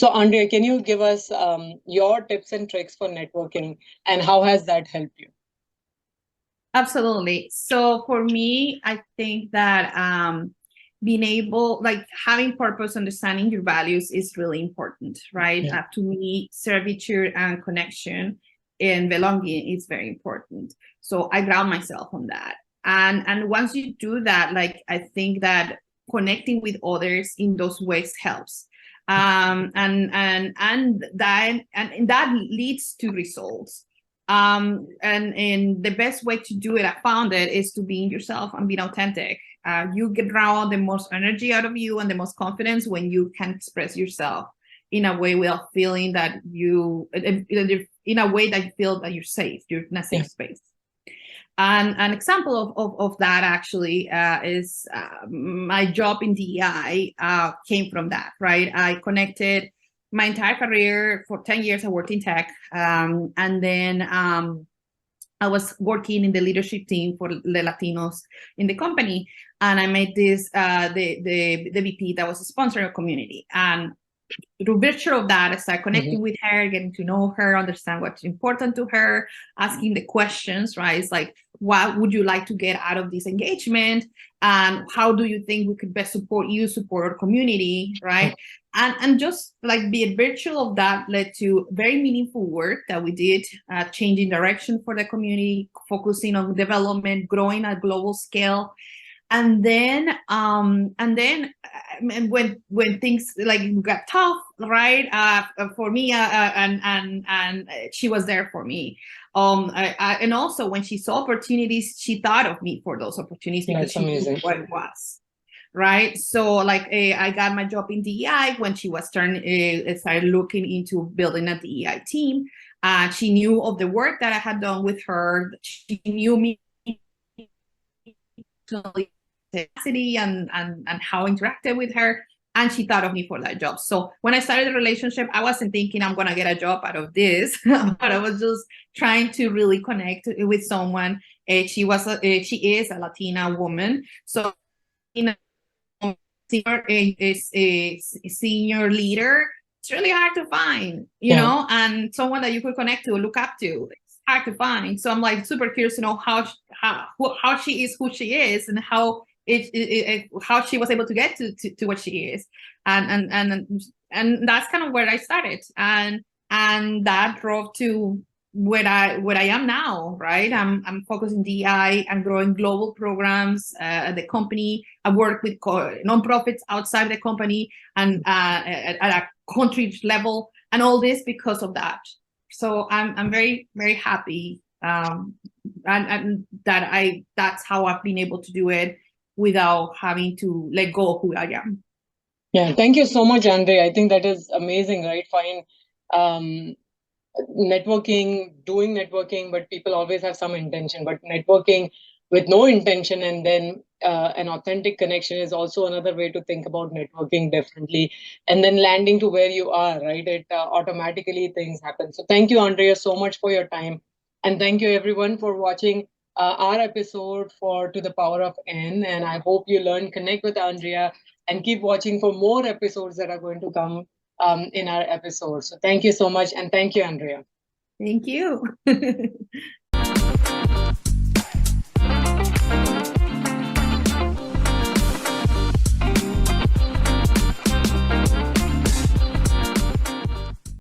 So Andrea, can you give us your tips and tricks for networking, and how has that helped you? Absolutely. So for me, I think that being able, like having purpose, understanding your values is really important, right? Yeah. To me, servitude and connection and belonging is very important. So I ground myself on that. And once you do that, like I think that connecting with others in those ways helps. And that leads to results. And the best way to do it, I found it, is to be yourself and being authentic. You get draw the most energy out of you and the most confidence when you can express yourself in a way without feeling that in a way that you feel that you're safe, you're in a safe space. And an example of that actually is my job in DEI came from that, right? I connected my entire career. For 10 years, I worked in tech. And then I was working in the leadership team for the Latinos in the company. And I met this, the VP that was a sponsor of community. And through virtue of that, I started connecting with her, getting to know her, understand what's important to her, asking the questions, right? It's like, what would you like to get out of this engagement? And how do you think we could best support you, support our community, right? And just like the virtue of that led to very meaningful work that we did, changing direction for the community, focusing on development, growing at global scale. And then when things like got tough, right? For me, and she was there for me. And also when she saw opportunities, she thought of me for those opportunities because she knew what it was. Right. So like I got my job in DEI when she was started looking into building a DEI team. She knew of the work that I had done with her. She knew me and how I interacted with her, and she thought of me for that job. So when I started the relationship, I wasn't thinking I'm gonna get a job out of this, but I was just trying to really connect with someone. She is a Latina woman, so senior leader, it's really hard to find, you know, and someone that you could connect to, look up to. It's hard to find. So I'm like super curious to know how she is who she is, and how how she was able to get to what she is, and that's kind of where I started, and that drove to where I am now, right? I'm focusing DEI and growing global programs at the company. I work with nonprofits outside the company and at a country level, and all this because of that. So I'm very, very happy, and that's how I've been able to do it without having to let go of who I am. Yeah, thank you so much, Andrea. I think that is amazing, right? Fine. Doing networking, but people always have some intention. But networking with no intention and then an authentic connection is also another way to think about networking differently. And then landing to where you are, right? It automatically things happen. So thank you, Andrea, so much for your time. And thank you, everyone, for watching our episode for To the Power of N. And I hope you learn, connect with Andrea, and keep watching for more episodes that are going to come in our episode. So thank you so much. And thank you, Andrea. Thank you.